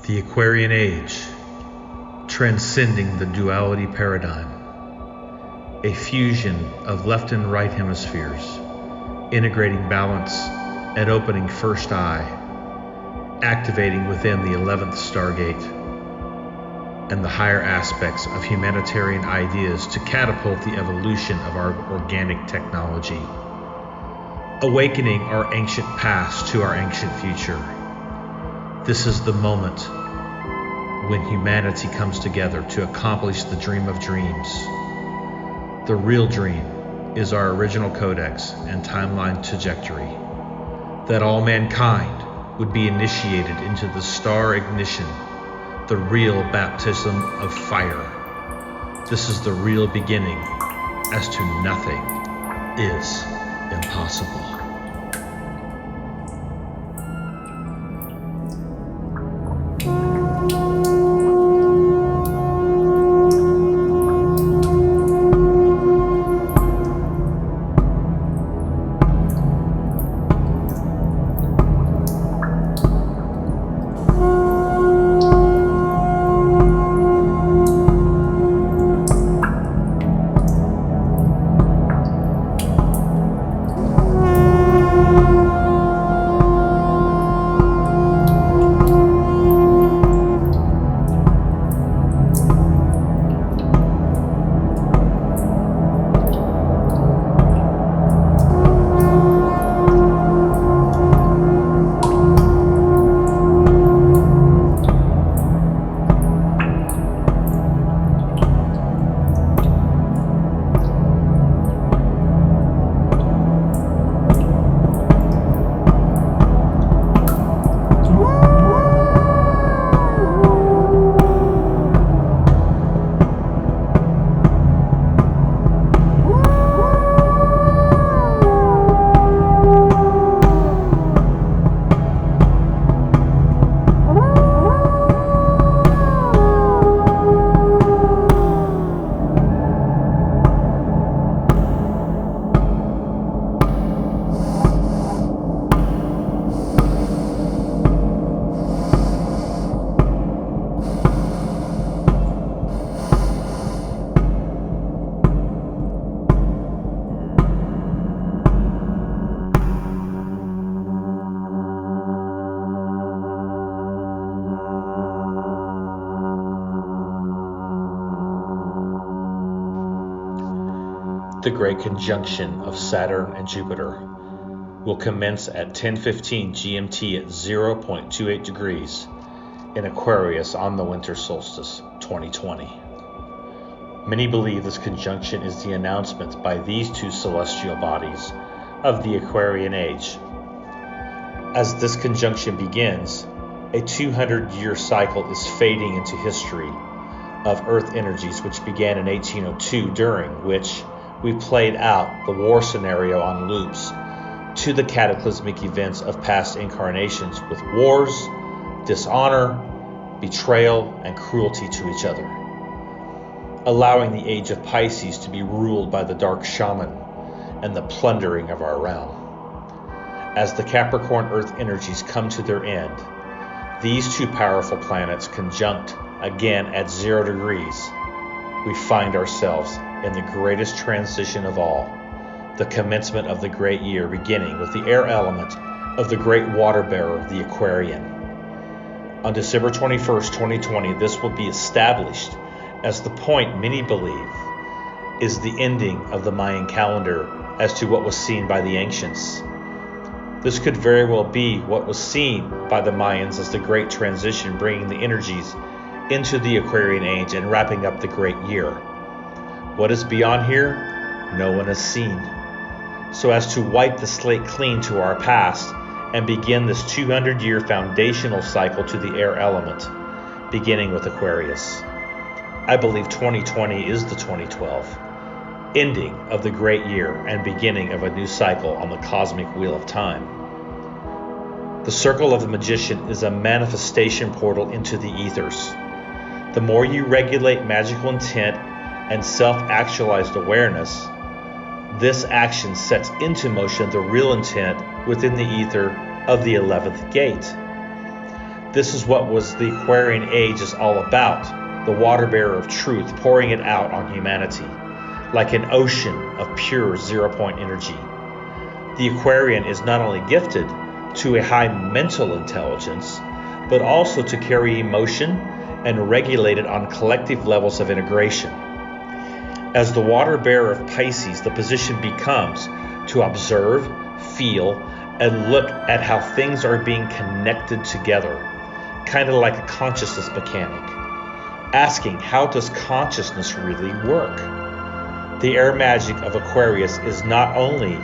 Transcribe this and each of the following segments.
The Aquarian Age, transcending the duality paradigm, a fusion of left and right hemispheres, integrating balance and opening first eye, activating within the 11th Stargate, and the higher aspects of humanitarian ideas to catapult the evolution of our organic technology, awakening our ancient past to our ancient future. This is the moment when humanity comes together to accomplish the dream of dreams. The real dream is our original codex and timeline trajectory, that all mankind would be initiated into the star ignition, the real baptism of fire. This is the real beginning, as to nothing is impossible. The Great Conjunction of Saturn and Jupiter will commence at 10:15 GMT at 0.28 degrees in Aquarius on the winter solstice 2020. Many believe this conjunction is the announcement by these two celestial bodies of the Aquarian Age. As this conjunction begins, a 200-year cycle is fading into history of Earth energies which began in 1802, during which we played out the war scenario on loops to the cataclysmic events of past incarnations with wars, dishonor, betrayal, and cruelty to each other, allowing the age of Pisces to be ruled by the dark shaman and the plundering of our realm. As the Capricorn Earth energies come to their end, these two powerful planets conjunct again at 0 degrees, we find ourselves in the greatest transition of all, the commencement of the great year, beginning with the air element of the great water bearer, the Aquarian. On December 21st, 2020, this will be established as the point many believe is the ending of the Mayan calendar as to what was seen by the ancients. This could very well be what was seen by the Mayans as the great transition, bringing the energies into the Aquarian Age and wrapping up the great year. What is beyond here, no one has seen. So as to wipe the slate clean to our past and begin this 200-year foundational cycle to the air element, beginning with Aquarius. I believe 2020 is the 2012, ending of the great year and beginning of a new cycle on the cosmic wheel of time. The circle of the magician is a manifestation portal into the ethers. The more you regulate magical intent and self-actualized awareness, this action sets into motion the real intent within the ether of the 11th gate. This is what was the Aquarian age is all about, the water bearer of truth, pouring it out on humanity, like an ocean of pure zero-point energy. The Aquarian is not only gifted to a high mental intelligence, but also to carry emotion and regulate it on collective levels of integration. As the water bearer of Pisces, the position becomes to observe, feel, and look at how things are being connected together, kind of like a consciousness mechanic, asking how does consciousness really work? The air magic of Aquarius is not only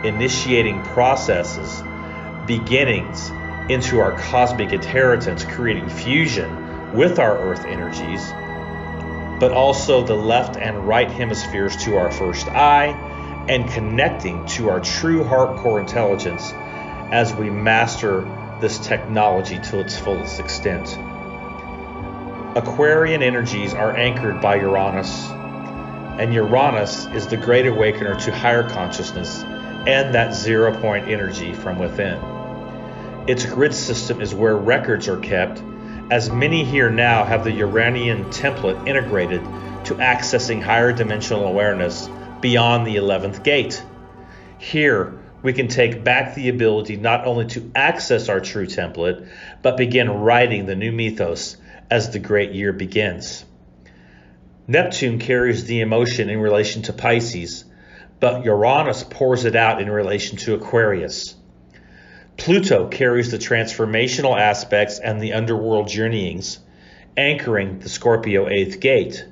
initiating processes, beginnings into our cosmic inheritance, creating fusion with our earth energies, but also the left and right hemispheres to our first eye, and connecting to our true heart core intelligence as we master this technology to its fullest extent. Aquarian energies are anchored by Uranus, and Uranus is the great awakener to higher consciousness and that zero-point energy from within. Its grid system is where records are kept, as many here now have the Uranian template integrated to accessing higher dimensional awareness beyond the 11th gate. Here, we can take back the ability not only to access our true template, but begin writing the new mythos as the great year begins. Neptune carries the emotion in relation to Pisces, but Uranus pours it out in relation to Aquarius. Pluto carries the transformational aspects and the underworld journeyings, anchoring the Scorpio 8th gate.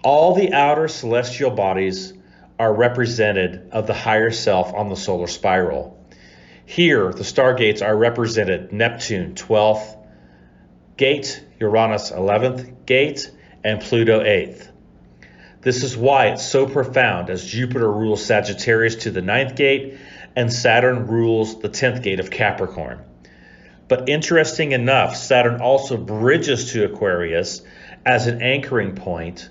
All the outer celestial bodies are represented of the higher self on the solar spiral. Here, the stargates are represented Neptune 12th gate, Uranus 11th gate, and Pluto 8th. This is why it's so profound, as Jupiter rules Sagittarius to the 9th gate, and Saturn rules the 10th gate of Capricorn. But interesting enough, Saturn also bridges to Aquarius as an anchoring point.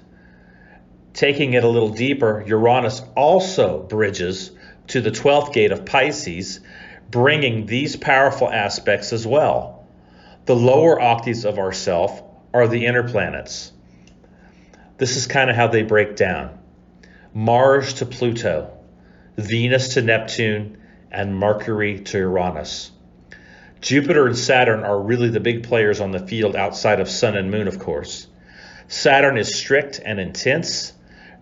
Taking it a little deeper, Uranus also bridges to the 12th gate of Pisces, bringing these powerful aspects as well. The lower octaves of ourself are the inner planets. This is kind of how they break down. Mars to Pluto, Venus to Neptune, and Mercury to Uranus. Jupiter and Saturn are really the big players on the field outside of Sun and Moon, of course. Saturn is strict and intense,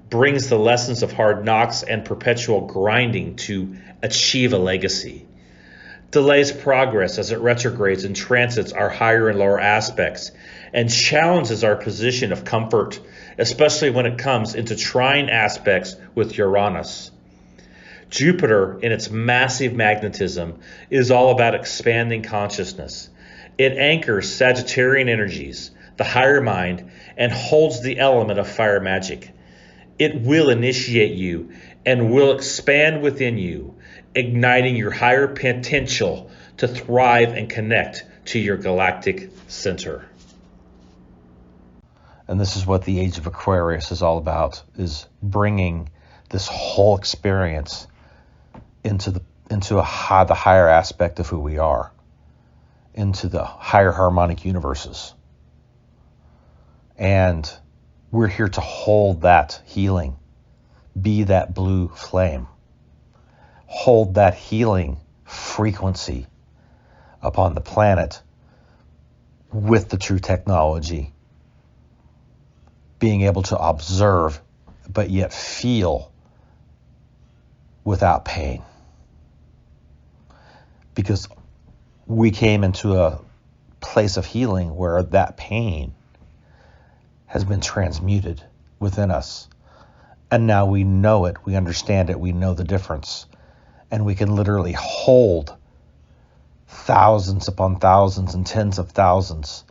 brings the lessons of hard knocks and perpetual grinding to achieve a legacy. Delays progress as it retrogrades and transits our higher and lower aspects, and challenges our position of comfort, especially when it comes into trine aspects with Uranus. Jupiter, in its massive magnetism, is all about expanding consciousness. It anchors Sagittarian energies, the higher mind, and holds the element of fire magic. It will initiate you and will expand within you, igniting your higher potential to thrive and connect to your galactic center. And this is what the Age of Aquarius is all about, is bringing this whole experience into the higher aspect of who we are, into the higher harmonic universes. And we're here to hold that healing, be that blue flame, hold that healing frequency upon the planet with the true technology, being able to observe but yet feel without pain. Because we came into a place of healing where that pain has been transmuted within us. And now we know it, we understand it, we know the difference. And we can literally hold thousands upon thousands and tens of thousands.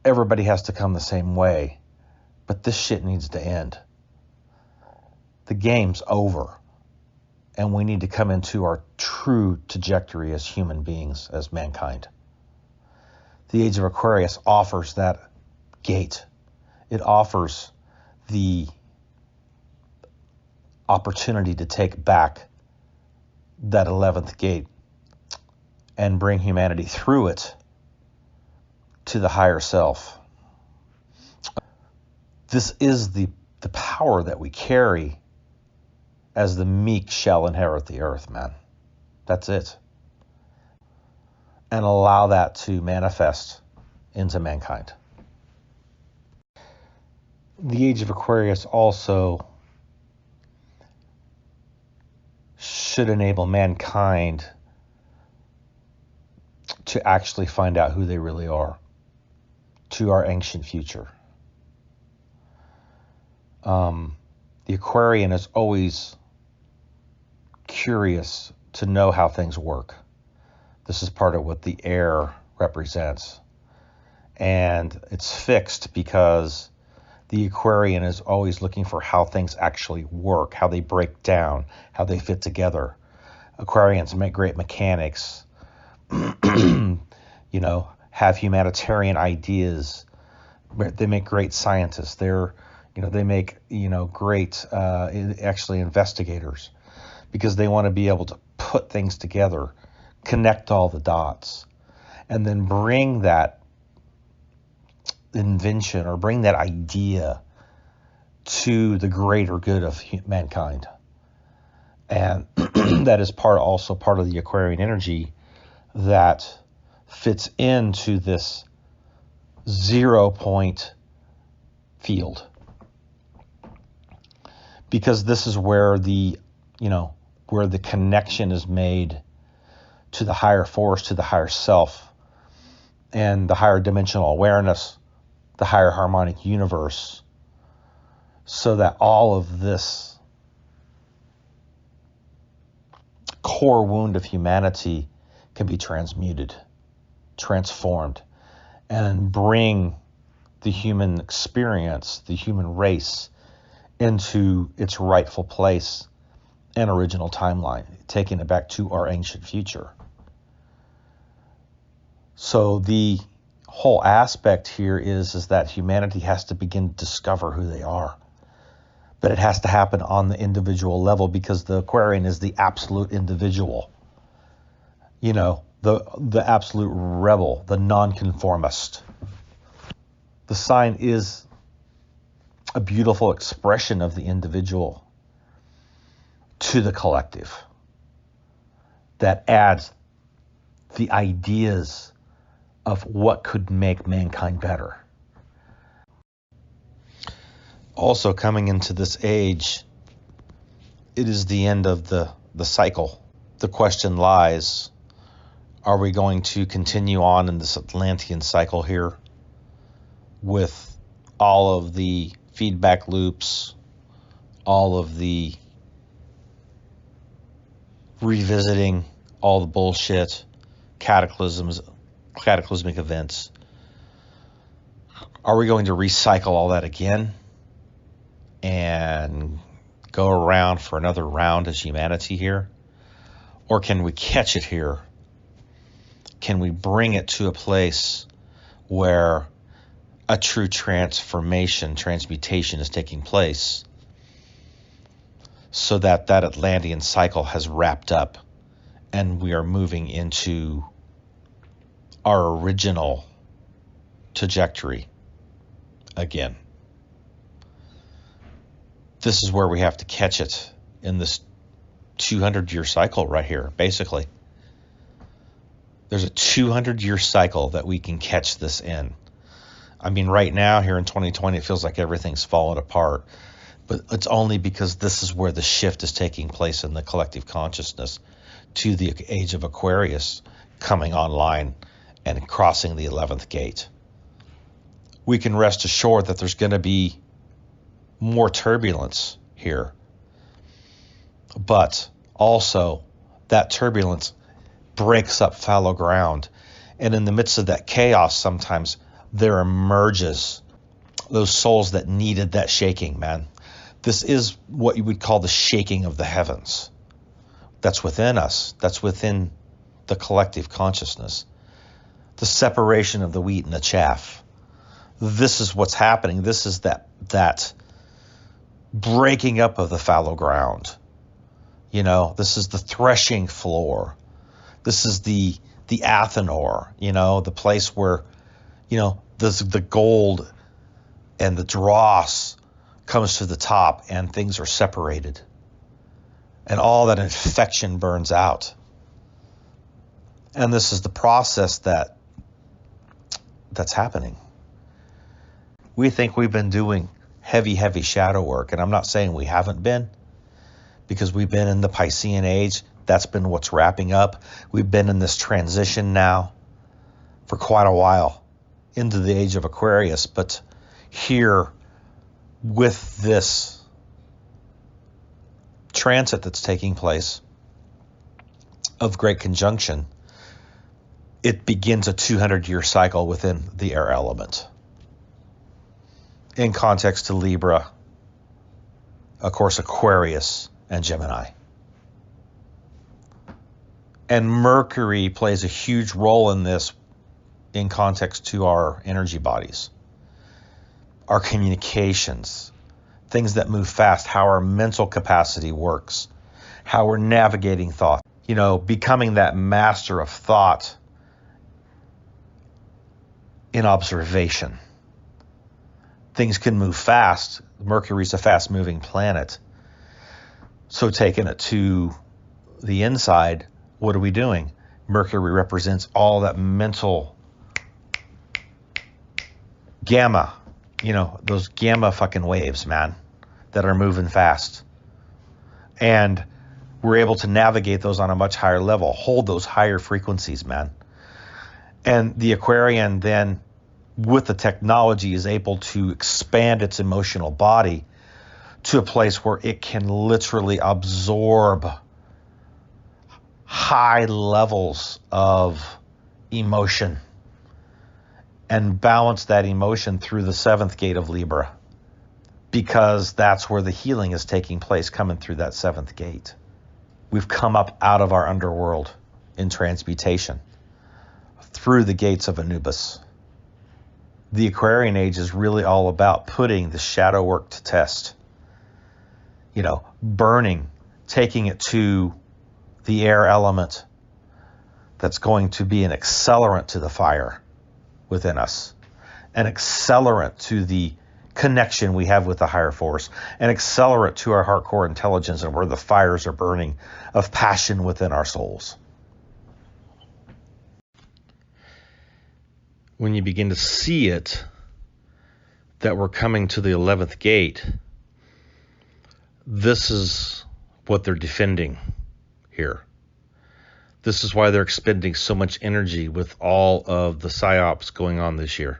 Everybody has to come the same way. But this shit needs to end. The game's over. And we need to come into our true trajectory as human beings, as mankind. The Age of Aquarius offers that gate. It offers the opportunity to take back that 11th gate and bring humanity through it to the higher self. This is the power that we carry as the meek shall inherit the earth, man. That's it. And allow that to manifest into mankind. The age of Aquarius also should enable mankind to actually find out who they really are, to our ancient future. The Aquarian is always curious to know how things work. This is part of what the air represents. And it's fixed because the Aquarian is always looking for how things actually work, how they break down, how they fit together. Aquarians make great mechanics, have humanitarian ideas. They make great scientists. They make great actually investigators, because they want to be able to put things together, connect all the dots, and then bring that invention or bring that idea to the greater good of mankind. And that is also part of the Aquarian energy that fits into this 0 point field, because this is where the connection is made to the higher force, to the higher self, and the higher dimensional awareness, the higher harmonic universe, so that all of this core wound of humanity can be transmuted, transformed, and bring the human experience, the human race, into its rightful place and original timeline, taking it back to our ancient future. So the whole aspect here is that humanity has to begin to discover who they are. But it has to happen on the individual level, because the Aquarian is the absolute individual. The absolute rebel, the nonconformist. The sign is a beautiful expression of the individual to the collective that adds the ideas of what could make mankind better. Also, coming into this age, it is the end of the cycle. The question lies, are we going to continue on in this Atlantean cycle here with all of the feedback loops, all of the revisiting all the bullshit, cataclysmic events? Are we going to recycle all that again and go around for another round as humanity here? Or can we catch it here? Can we bring it to a place where a true transmutation is taking place, so that Atlantean cycle has wrapped up and we are moving into our original trajectory again? This is where we have to catch it in this 200-year cycle right here, basically. There's a 200-year cycle that we can catch this in. I mean, right now here in 2020, it feels like everything's fallen apart, but it's only because this is where the shift is taking place in the collective consciousness to the age of Aquarius coming online and crossing the 11th gate. We can rest assured that there's going to be more turbulence here, but also that turbulence breaks up fallow ground, and in the midst of that chaos, sometimes there emerges those souls that needed that shaking, man. This is what you would call the shaking of the heavens. That's within us. That's within the collective consciousness. The separation of the wheat and the chaff. This is what's happening. This is that breaking up of the fallow ground. This is the threshing floor. This is the Athenor, the place where The gold and the dross comes to the top and things are separated. And all that infection burns out. And this is the process that's happening. We think we've been doing heavy shadow work, and I'm not saying we haven't been, because we've been in the Piscean age. That's been what's wrapping up. We've been in this transition now for quite a while into the age of Aquarius, but here with this transit that's taking place of great conjunction, it begins a 200-year cycle within the air element. In context to Libra, of course, Aquarius and Gemini. And Mercury plays a huge role in this in context to our energy bodies, our communications, things that move fast, how our mental capacity works, how we're navigating thought, becoming that master of thought in observation. Things can move fast. Mercury's a fast-moving planet. So taking it to the inside, what are we doing? Mercury represents all that mental gamma, those gamma fucking waves, man, that are moving fast. And we're able to navigate those on a much higher level, hold those higher frequencies, man. And the Aquarian then, with the technology, is able to expand its emotional body to a place where it can literally absorb high levels of emotion and balance that emotion through the 7th gate of Libra, because that's where the healing is taking place, coming through that 7th gate. We've come up out of our underworld in transmutation through the gates of Anubis. The Aquarian age is really all about putting the shadow work to test. Burning, taking it to the air element that's going to be an accelerant to the fire within us, an accelerant to the connection we have with the higher force, an accelerant to our heart core intelligence and where the fires are burning of passion within our souls. When you begin to see it, that we're coming to the 11th gate, this is what they're defending here. This is why they're expending so much energy with all of the psyops going on this year.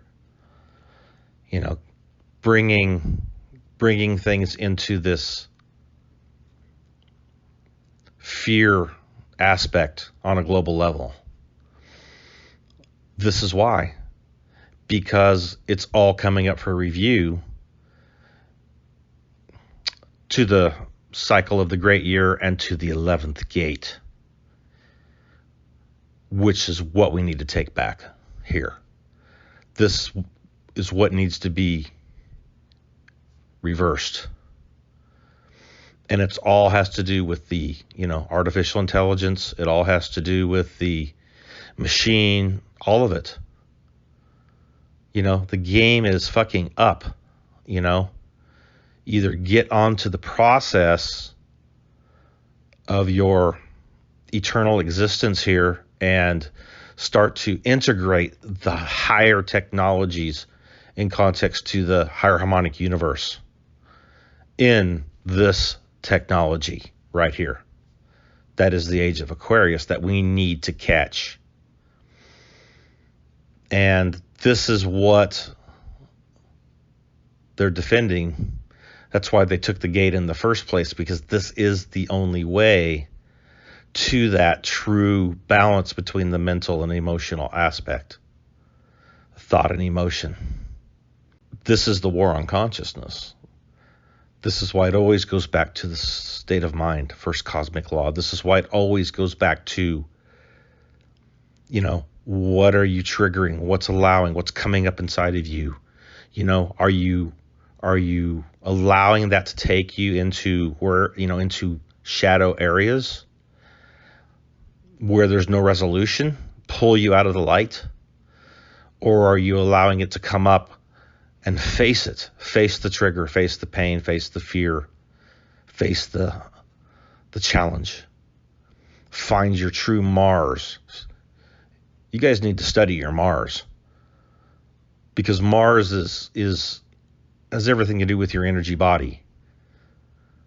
Bringing things into this fear aspect on a global level. This is why. Because it's all coming up for review to the cycle of the great year and to the 11th gate, which is what we need to take back here. This is what needs to be reversed. And it's all has to do with the, artificial intelligence. It all has to do with the machine, all of it. The game is fucking up, Either get onto the process of your eternal existence here and start to integrate the higher technologies in context to the higher harmonic universe in this technology right here. That is the age of Aquarius that we need to catch. And this is what they're defending. That's why they took the gate in the first place, because this is the only way to that true balance between the mental and emotional aspect, thought and emotion. This is the war on consciousness. This is why it always goes back to the state of mind, first cosmic law. This is why it always goes back to, what are you triggering? What's allowing? What's coming up inside of you? Are you allowing that to take you into into shadow areas where there's no resolution, pull you out of the light? Or are you allowing it to come up and face it? Face the trigger, face the pain, face the fear, face the challenge. Find your true Mars. You guys need to study your Mars, because Mars has everything to do with your energy body.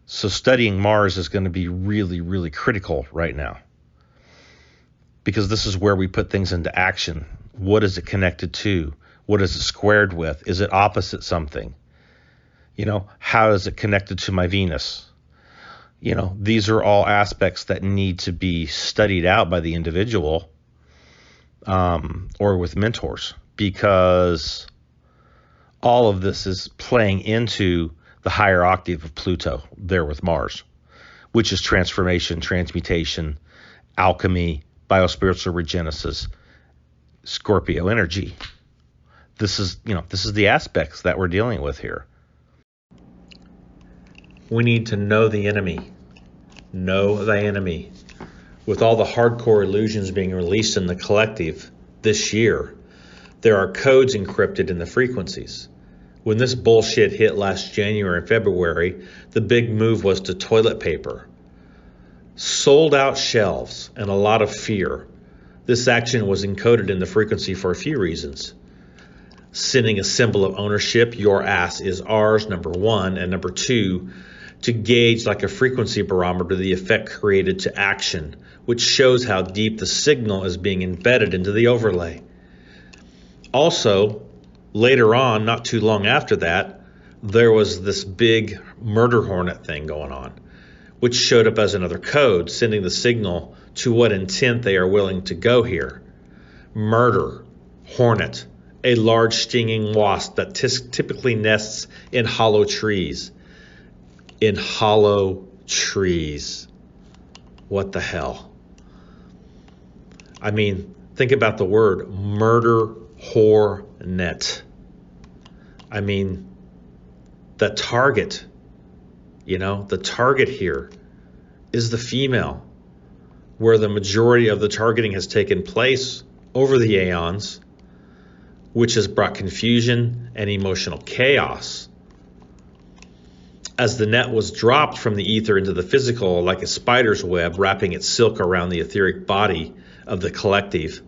So studying Mars is going to be really, really critical right now, because this is where we put things into action. What is it connected to? What is it squared with? Is it opposite something? How is it connected to my Venus? These are all aspects that need to be studied out by the individual, or with mentors, because all of this is playing into the higher octave of Pluto there with Mars, which is transformation, transmutation, alchemy, biospiritual regenesis, Scorpio energy. This is the aspects that we're dealing with here. We need to know the enemy. Know thy enemy. With all the hardcore illusions being released in the collective this year, there are codes encrypted in the frequencies. When this bullshit hit last January and February, the big move was to toilet paper. Sold out shelves and a lot of fear. This action was encoded in the frequency for a few reasons. Sending a symbol of ownership, your ass is ours, number one, and number two, to gauge like a frequency barometer the effect created to action, which shows how deep the signal is being embedded into the overlay. Also, later on, not too long after that, there was this big murder hornet thing going on, which showed up as another code, sending the signal to what intent they are willing to go here. Murder, hornet, a large stinging wasp that typically nests in hollow trees. In hollow trees. What the hell? I mean, think about the word murder hornet. I mean, the target, the target here is the female, where the majority of the targeting has taken place over the aeons, which has brought confusion and emotional chaos. As the net was dropped from the ether into the physical like a spider's web, wrapping its silk around the etheric body of the collective,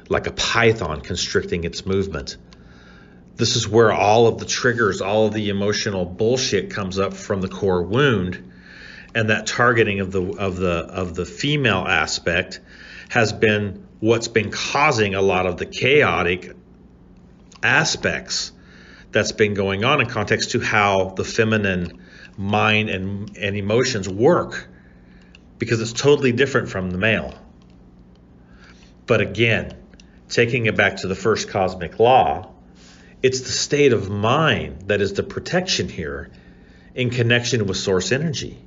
like a python constricting its movement. This is where all of the triggers, all of the emotional bullshit comes up from the core wound, and that targeting of the female aspect has been what's been causing a lot of the chaotic aspects that's been going on in context to how the feminine mind and emotions work, because it's totally different from the male. But again, taking it back to the first cosmic law, it's the state of mind that is the protection here in connection with source energy.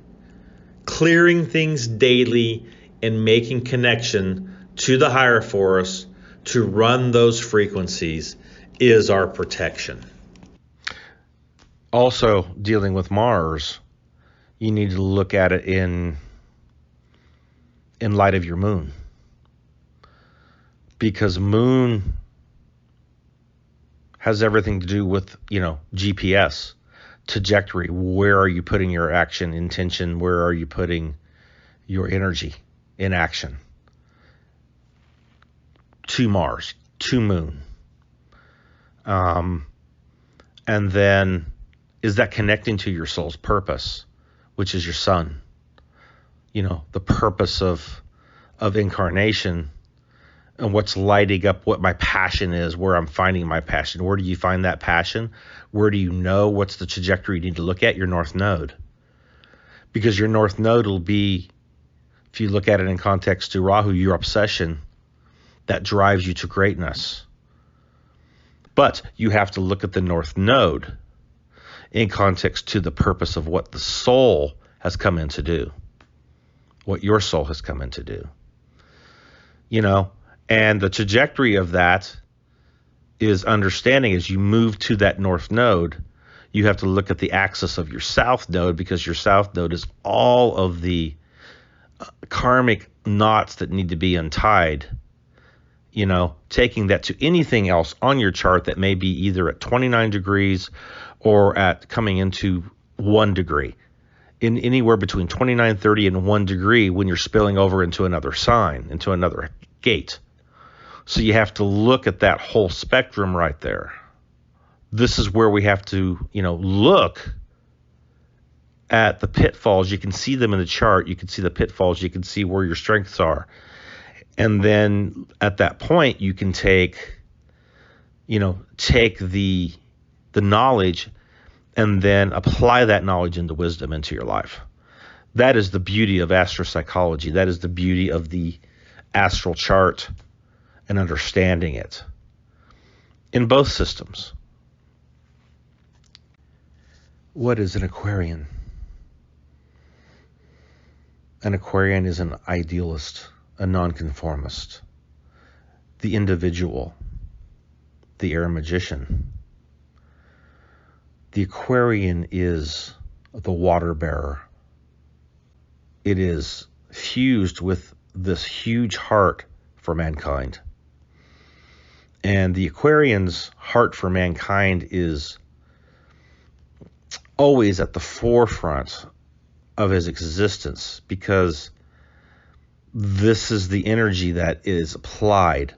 Clearing things daily and making connection to the higher force to run those frequencies is our protection. Also, dealing with Mars, you need to look at it in light of your moon. Because moon has everything to do with, GPS, trajectory. Where are you putting your action, intention? Where are you putting your energy in action? To Mars, to moon. And then, is that connecting to your soul's purpose, which is your sun? The purpose of incarnation, and what's lighting up what my passion is, where I'm finding my passion. Where do you find that passion? Where do you know what's the trajectory you need to look at? Your North Node. Because your North Node will be, if you look at it in context to Rahu, your obsession that drives you to greatness. But you have to look at the North Node in context to the purpose of what the soul has come in to do, what your soul has come in to do. And the trajectory of that is understanding as you move to that North Node, you have to look at the axis of your South Node, because your South Node is all of the karmic knots that need to be untied, taking that to anything else on your chart that may be either at 29 degrees or at coming into 1 degree, in anywhere between 29, 30, and 1 degree when you're spilling over into another sign, into another gate. So you have to look at that whole spectrum right there. This is where we have to, look at the pitfalls. You can see them in the chart. You can see the pitfalls. You can see where your strengths are. And then at that point, you can take the knowledge and then apply that knowledge into wisdom into your life. That is the beauty of astropsychology. That is the beauty of the astral chart and understanding it in both systems. What is an Aquarian? An Aquarian is an idealist, a nonconformist, the individual, the air magician. The Aquarian is the water bearer. It is fused with this huge heart for mankind. And the Aquarian's heart for mankind is always at the forefront of his existence, because this is the energy that is applied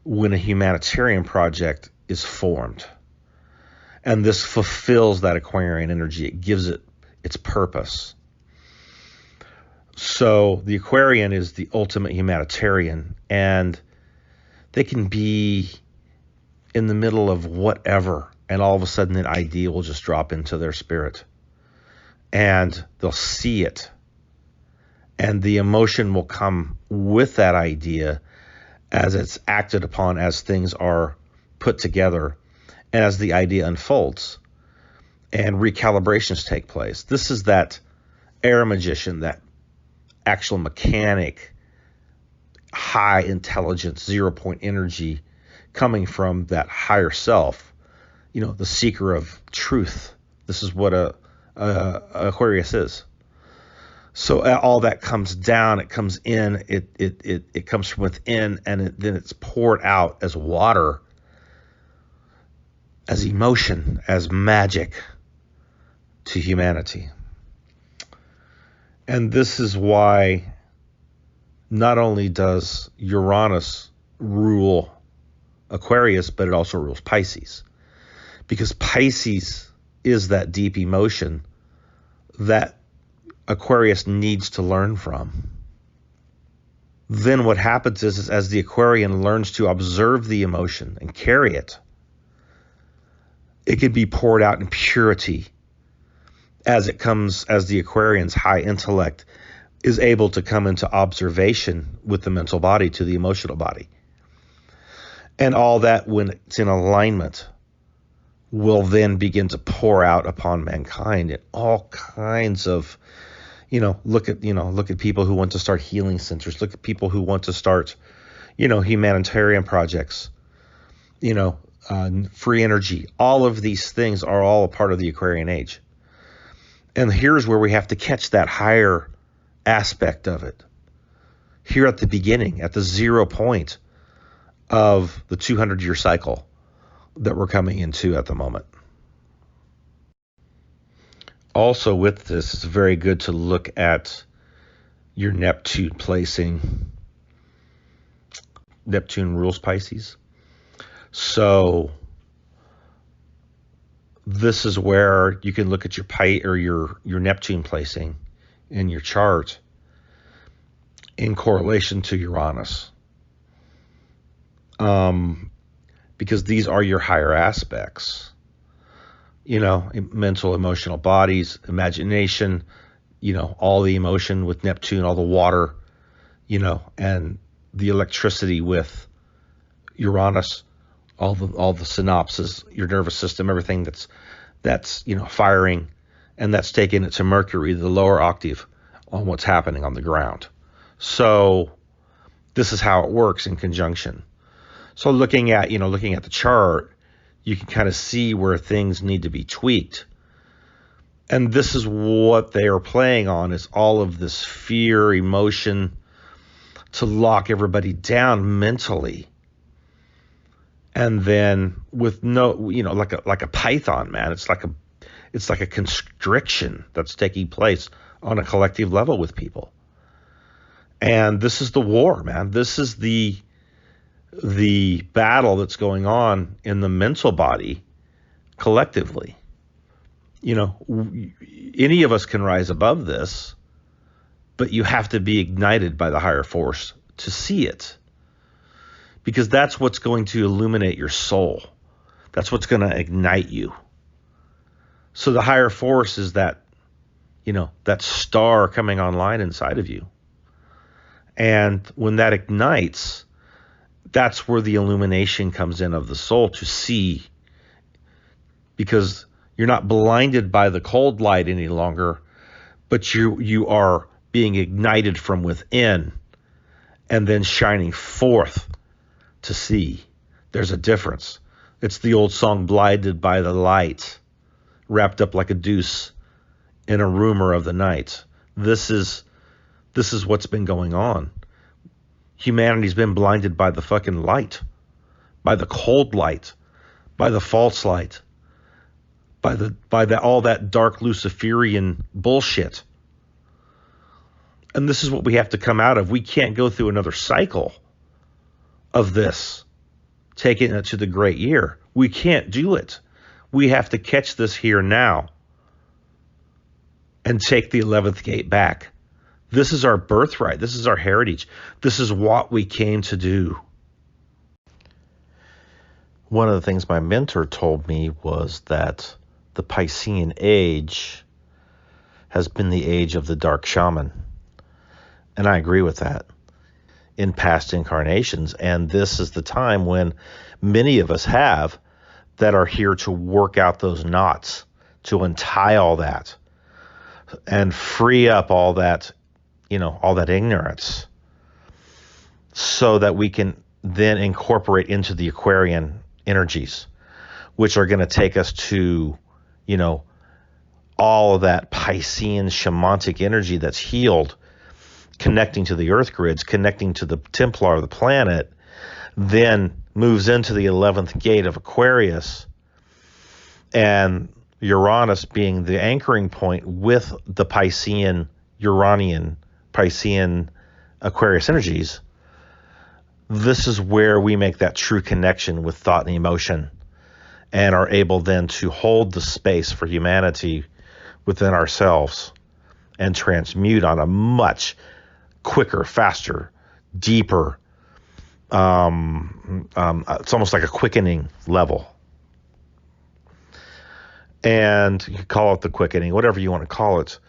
when a humanitarian project is formed. And this fulfills that Aquarian energy. It gives it its purpose. So the Aquarian is the ultimate humanitarian, and they can be in the middle of whatever, and all of a sudden an idea will just drop into their spirit. And they'll see it. And the emotion will come with that idea as it's acted upon, as things are put together, and as the idea unfolds and recalibrations take place. This is that air magician, that actual mechanic, high intelligence, 0 point energy coming from that higher self, the seeker of truth. This is what a Aquarius is. So all that comes down, it comes in, it comes from within, and then it's poured out as water, as emotion, as magic to humanity. And this is why not only does Uranus rule Aquarius, but it also rules Pisces. Because Pisces is that deep emotion that Aquarius needs to learn from. Then what happens is as the Aquarian learns to observe the emotion and carry it, it can be poured out in purity as it comes, as the Aquarian's high intellect is able to come into observation with the mental body to the emotional body. And all that, when it's in alignment, will then begin to pour out upon mankind in all kinds of, look at people who want to start healing centers, look at people who want to start, humanitarian projects, free energy. All of these things are all a part of the Aquarian age. And here's where we have to catch that higher aspect of it. Here at the beginning, at the 0 point of the 200-year cycle that we're coming into at the moment. Also with this, it's very good to look at your Neptune placing. Neptune rules Pisces. So this is where you can look at your Neptune placing in your chart in correlation to Uranus. Because these are your higher aspects, mental, emotional bodies, imagination, all the emotion with Neptune, all the water, and the electricity with Uranus, all the synapses, your nervous system, everything that's firing, and that's taking it to Mercury, the lower octave, on what's happening on the ground. So this is how it works in conjunction. So looking at the chart, you can kind of see where things need to be tweaked. And this is what they are playing on, is all of this fear, emotion, to lock everybody down mentally. And then with no, like a python, man, it's like a constriction that's taking place on a collective level with people. And this is the war, man. This is the battle that's going on in the mental body collectively. Any of us can rise above this, but you have to be ignited by the higher force to see it. Because that's what's going to illuminate your soul. That's what's going to ignite you. So the higher force is that, that star coming online inside of you. And when that ignites, that's where the illumination comes in of the soul to see. Because you're not blinded by the cold light any longer, but you are being ignited from within and then shining forth to see. There's a difference. It's the old song, blinded by the light, wrapped up like a deuce in a rumor of the night. This is what's been going on. Humanity's been blinded by the fucking light, by the cold light, by the false light, by all that dark Luciferian bullshit. And this is what we have to come out of. We can't go through another cycle of this, taking it to the great year. We can't do it. We have to catch this here now and take the 11th gate back. This is our birthright. This is our heritage. This is what we came to do. One of the things my mentor told me was that the Piscean age has been the age of the dark shaman. And I agree with that in past incarnations. And this is the time when many of us have that are here to work out those knots, to untie all that and free up all that, all that ignorance, so that we can then incorporate into the Aquarian energies, which are going to take us to, all of that Piscean shamanic energy that's healed, connecting to the earth grids, connecting to the Templar of the planet, then moves into the 11th gate of Aquarius, and Uranus being the anchoring point with the Piscean, Uranian, Piscean Aquarius energies. This is where we make that true connection with thought and emotion and are able then to hold the space for humanity within ourselves and transmute on a much quicker, faster, deeper, it's almost like a quickening level. And you can call it the quickening, whatever you want to call it.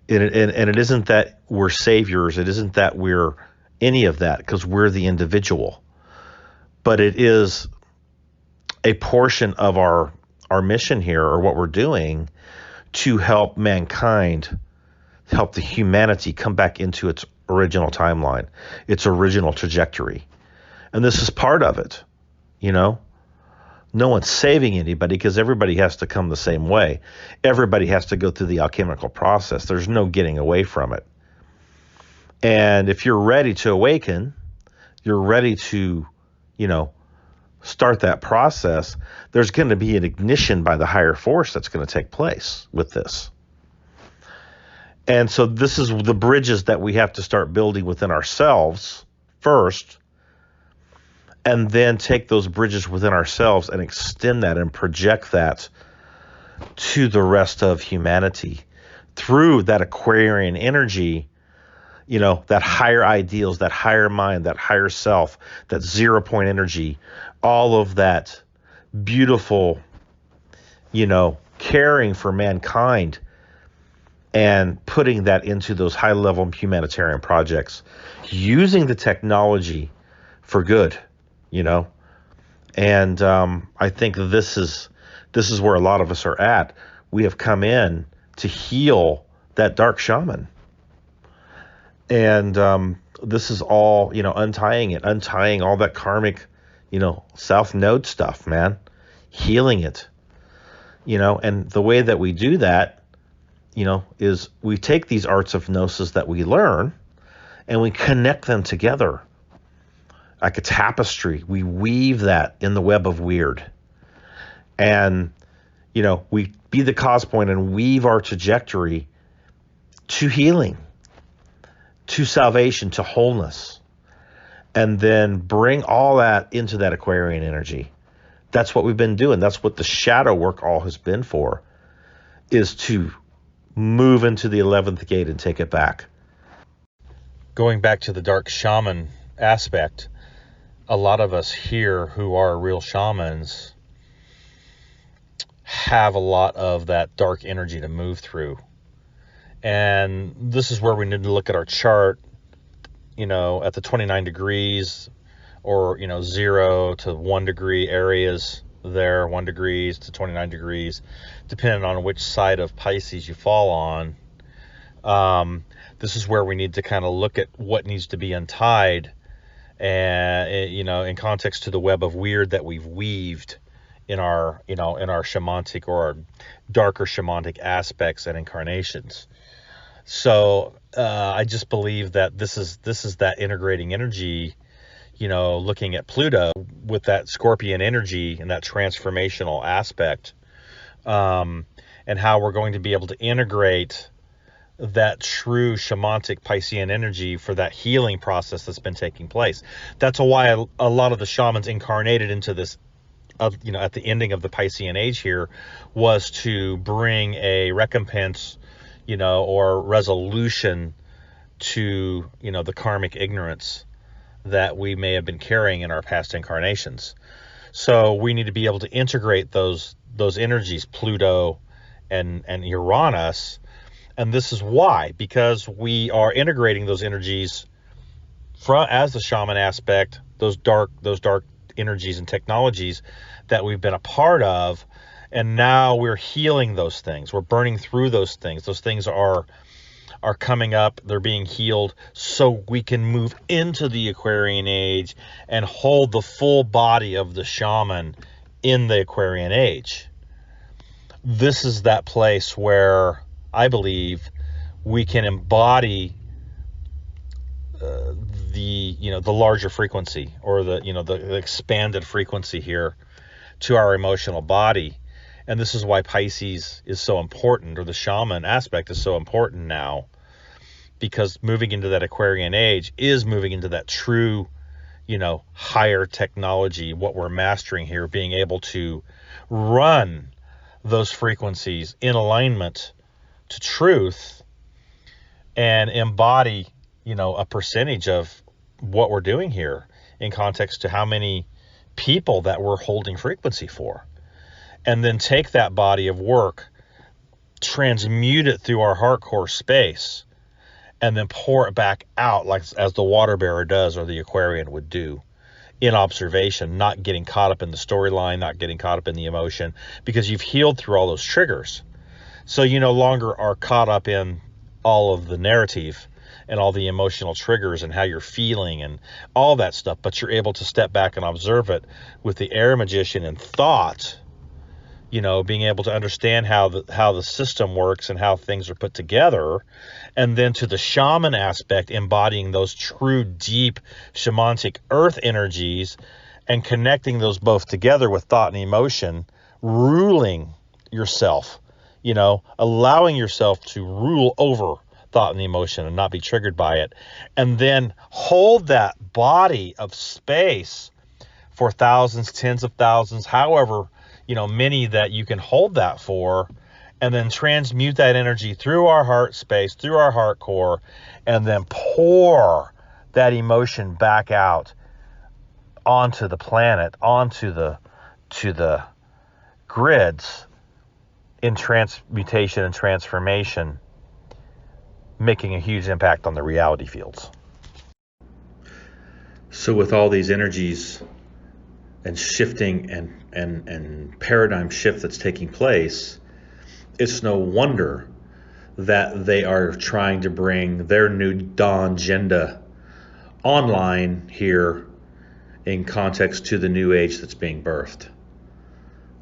And it isn't that we're saviors. It isn't that we're any of that, because we're the individual. But it is a portion of our mission here, or what we're doing, to help mankind, help the humanity come back into its original timeline, its original trajectory. And this is part of it, No one's saving anybody, because everybody has to come the same way. Everybody has to go through the alchemical process. There's no getting away from it. And if you're ready to awaken, you're ready to, start that process, there's going to be an ignition by the higher force that's going to take place with this. And so this is the bridges that we have to start building within ourselves first, and then take those bridges within ourselves and extend that and project that to the rest of humanity through that Aquarian energy, that higher ideals, that higher mind, that higher self, that 0 point energy, all of that beautiful, caring for mankind, and putting that into those high level humanitarian projects, using the technology for good. And I think this is where a lot of us are at. We have come in to heal that dark shaman, and this is all untying all that karmic, South Node stuff, man, healing it, and the way that we do that, is we take these arts of gnosis that we learn, and we connect them together like a tapestry. We weave that in the web of weird. And, we be the cause point and weave our trajectory to healing, to salvation, to wholeness, and then bring all that into that Aquarian energy. That's what we've been doing. That's what the shadow work all has been for, is to move into the 11th gate and take it back. Going back to the dark shaman aspect, a lot of us here who are real shamans have a lot of that dark energy to move through. And this is where we need to look at our chart, at the 29 degrees or, 0 to 1 degree areas there, 1 degrees to 29 degrees, depending on which side of Pisces you fall on. This is where we need to kind of look at what needs to be untied, and, in context to the web of weird that we've weaved in our shamanic or our darker shamanic aspects and incarnations. So I just believe that this is that integrating energy, looking at Pluto with that Scorpion energy and that transformational aspect, and how we're going to be able to integrate that true shamanic Piscean energy for that healing process that's been taking place. That's why a lot of the shamans incarnated into this, at the ending of the Piscean age here, was to bring a recompense, or resolution to, the karmic ignorance that we may have been carrying in our past incarnations. So we need to be able to integrate those energies, Pluto and Uranus. And this is why, because we are integrating those energies as the shaman aspect, those dark energies and technologies that we've been a part of, and now we're healing those things. We're burning through those things. Those things are coming up. They're being healed so we can move into the Aquarian age and hold the full body of the shaman in the Aquarian age. This is that place where I believe we can embody the larger frequency, or the expanded frequency here to our emotional body. And this is why Pisces is so important, or the shaman aspect is so important now, because moving into that Aquarian age is moving into that true, higher technology, what we're mastering here, being able to run those frequencies in alignment to truth and embody, a percentage of what we're doing here in context to how many people that we're holding frequency for. And then take that body of work, transmute it through our heart core space, and then pour it back out, like as the water bearer does, or the Aquarian would do, in observation, not getting caught up in the storyline, not getting caught up in the emotion, because you've healed through all those triggers. So you no longer are caught up in all of the narrative and all the emotional triggers and how you're feeling and all that stuff, but you're able to step back and observe it with the air magician and thought, being able to understand how the system works and how things are put together. And then to the shaman aspect, embodying those true deep shamanic earth energies and connecting those both together with thought and emotion, ruling yourself, allowing yourself to rule over thought and emotion and not be triggered by it. And then hold that body of space for thousands, tens of thousands, however, many that you can hold that for, and then transmute that energy through our heart space, through our heart core, and then pour that emotion back out onto the planet, onto the grids in transmutation and transformation, making a huge impact on the reality fields. So with all these energies and shifting and paradigm shift that's taking place, it's no wonder that they are trying to bring their new dawn agenda online here in context to the new age that's being birthed.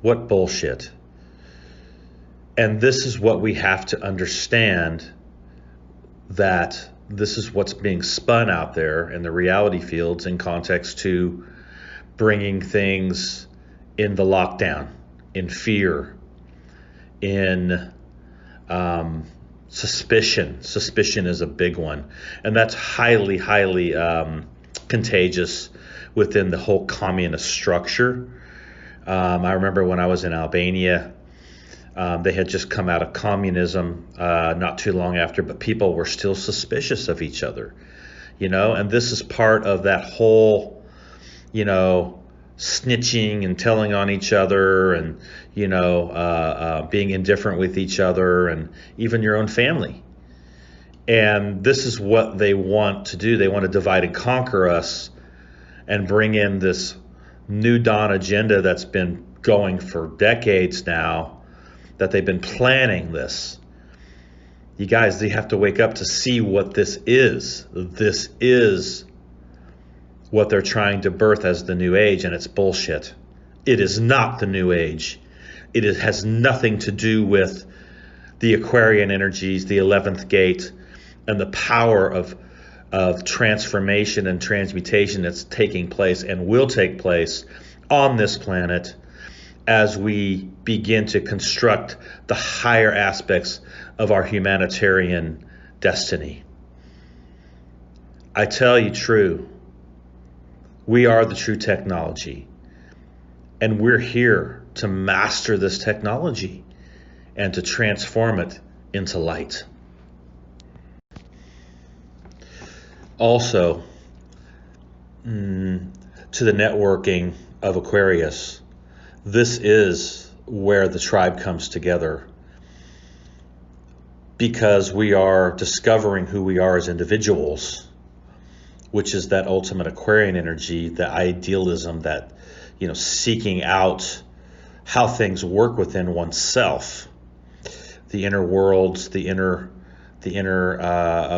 What bullshit. And this is what we have to understand, that this is what's being spun out there in the reality fields in context to bringing things in the lockdown, in fear, in suspicion. Suspicion is a big one, and that's highly, highly contagious within the whole communist structure. I remember when I was in Albania, they had just come out of communism not too long after, but people were still suspicious of each other, and this is part of that whole, snitching and telling on each other and, being indifferent with each other and even your own family. And this is what they want to do. They want to divide and conquer us and bring in this new dawn agenda that's been going for decades now, that they've been planning this. You guys, they have to wake up to see what this is. This is what they're trying to birth as the new age, and it's bullshit. It is not the new age. It has nothing to do with the Aquarian energies, the 11th gate, and the power of transformation and transmutation that's taking place and will take place on this planet as we begin to construct the higher aspects of our humanitarian destiny. I tell you true, we are the true technology, and we're here to master this technology and to transform it into light. Also, to the networking of Aquarius, this is where the tribe comes together, because we are discovering who we are as individuals, which is that ultimate Aquarian energy, the idealism, that, seeking out how things work within oneself, the inner worlds, the inner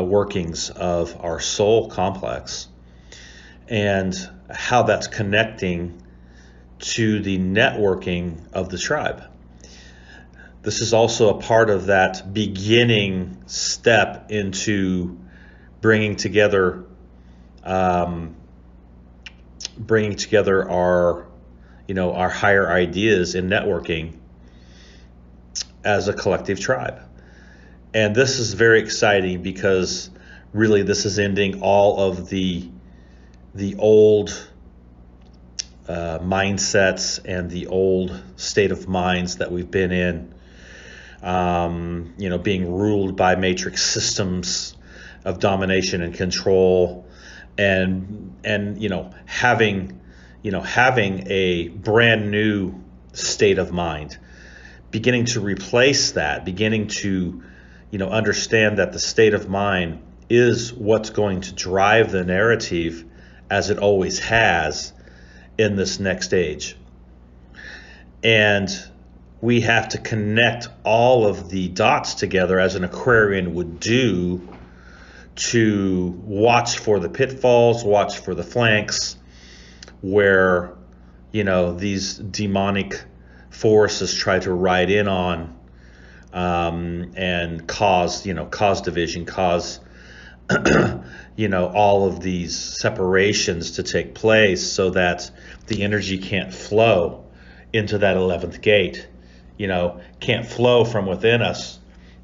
workings of our soul complex, and how that's connecting to the networking of the tribe. This is also a part of that beginning step into bringing together our higher ideas in networking as a collective tribe. And this is very exciting because really this is ending all of the old mindsets and the old state of minds that we've been in, being ruled by matrix systems of domination and control, and having a brand new state of mind, beginning to replace that, beginning to understand that the state of mind is what's going to drive the narrative, as it always has in this next age. And we have to connect all of the dots together, as an Aquarian would do, to watch for the pitfalls, watch for the flanks, where these demonic forces try to ride in on, and cause division, cause all of these separations to take place, so that the energy can't flow into that 11th gate, can't flow from within us,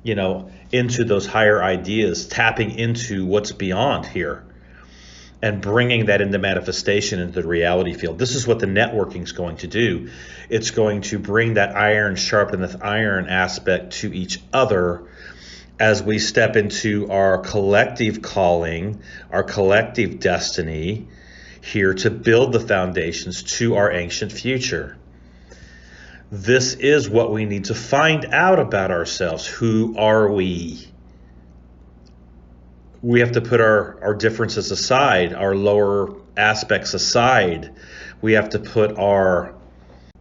into those higher ideas, tapping into what's beyond here and bringing that into manifestation into the reality field. This is what the networking is going to do. It's going to bring that iron sharpeneth iron aspect to each other as we step into our collective calling, our collective destiny here to build the foundations to our ancient future. This is what we need to find out about ourselves. Who are we? We have to put our differences aside, our lower aspects aside. We have to put our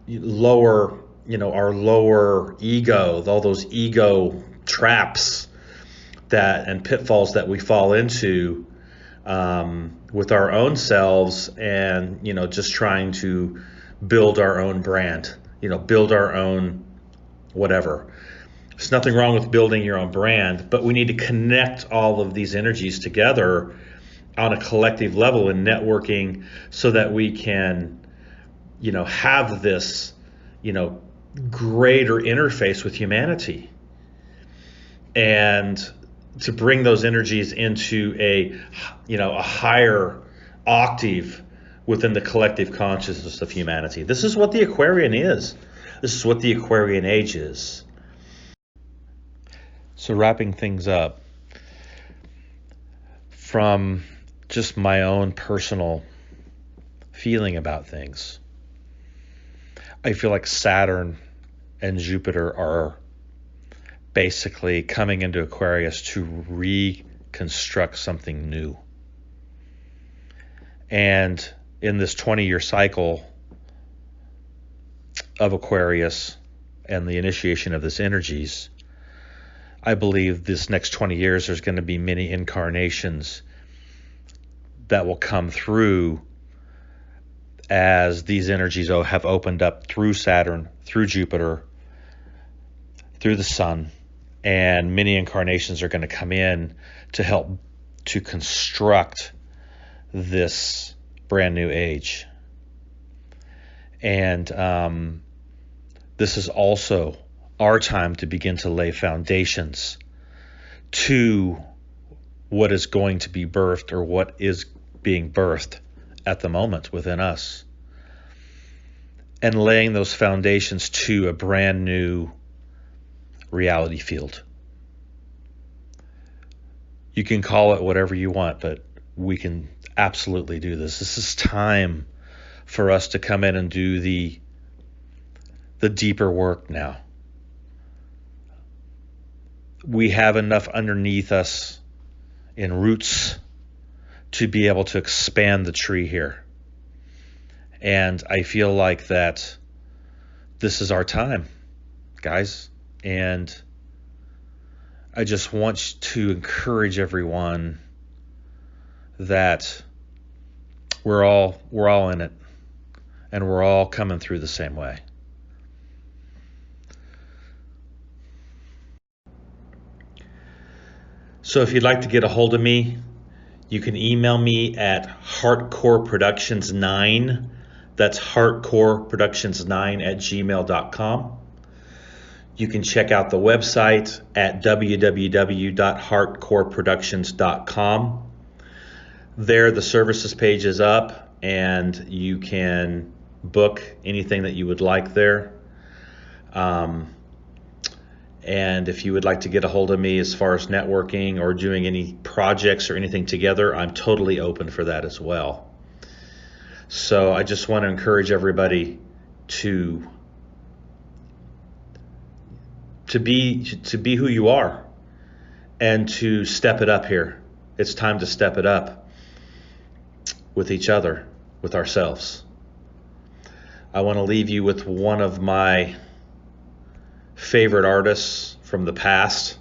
lower ego, all those ego traps and pitfalls that we fall into with our own selves, and just trying to build our own brand, build our own whatever. There's nothing wrong with building your own brand, but we need to connect all of these energies together on a collective level in networking so that we can, have this, greater interface with humanity, and to bring those energies into a higher octave within the collective consciousness of humanity. This is what the Aquarian is. This is what the Aquarian age is. So wrapping things up, from just my own personal feeling about things, I feel like Saturn and Jupiter are basically coming into Aquarius to reconstruct something new. And in this 20-year cycle of Aquarius and the initiation of this energies, I believe this next 20 years there's going to be many incarnations that will come through as these energies have opened up through Saturn, through Jupiter, through the Sun, and many incarnations are going to come in to help to construct this brand new age. And this is also our time to begin to lay foundations to what is going to be birthed, or what is being birthed at the moment within us, and laying those foundations to a brand new reality field. You can call it whatever you want, but we can absolutely do this. This is time for us to come in and do the deeper work now. We have enough underneath us in roots to be able to expand the tree here. And I feel like that this is our time, guys. And I just want to encourage everyone that we're all in it, and we're all coming through the same way. So if you'd like to get a hold of me, you can email me at heartcoreproductions9. That's heartcoreproductions9@gmail.com. You can check out the website at www.heartcoreproductions.com. There, the services page is up, and you can book anything that you would like there. And if you would like to get a hold of me as far as networking or doing any projects or anything together, I'm totally open for that as well. So I just want to encourage everybody to be who you are, and to step it up here. It's time to step it up with each other, with ourselves. I want to leave you with one of my favorite artists from the past.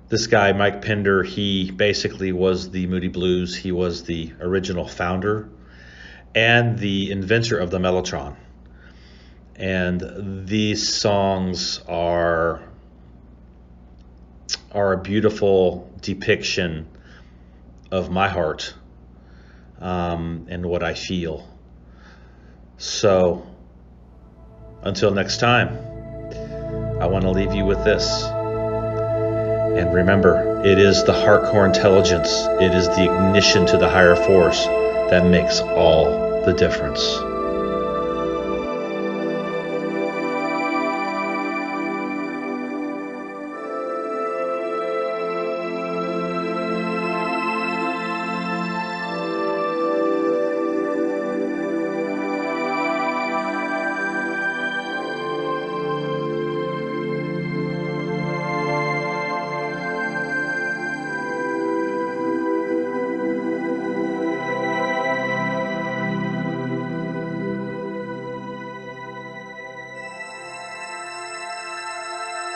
This guy, Mike Pinder, he basically was the Moody Blues. He was the original founder and the inventor of the mellotron. And these songs are a beautiful depiction of my heart and what I feel. So until next time, I want to leave you with this. And remember, it is the heart core intelligence, it is the ignition to the higher force that makes all the difference.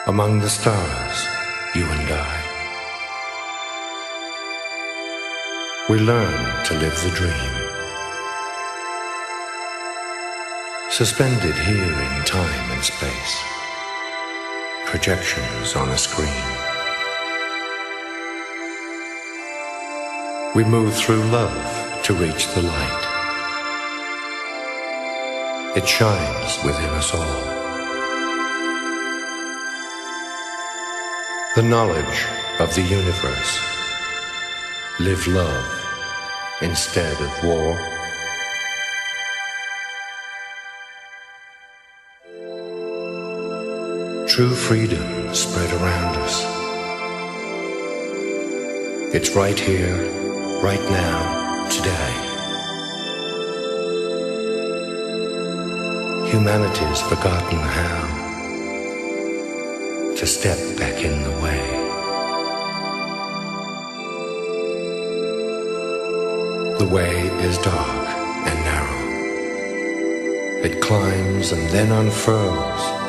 Among the stars, you and I, we learn to live the dream, suspended here in time and space, projections on a screen. We move through love to reach the light. It shines within us all. The knowledge of the universe. Live love instead of war. True freedom spread around us. It's right here, right now, today. Humanity's forgotten how to step back in the way. The way is dark and narrow. It climbs and then unfurls.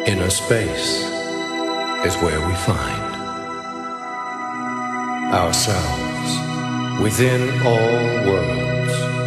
Inner space is where we find ourselves within all worlds.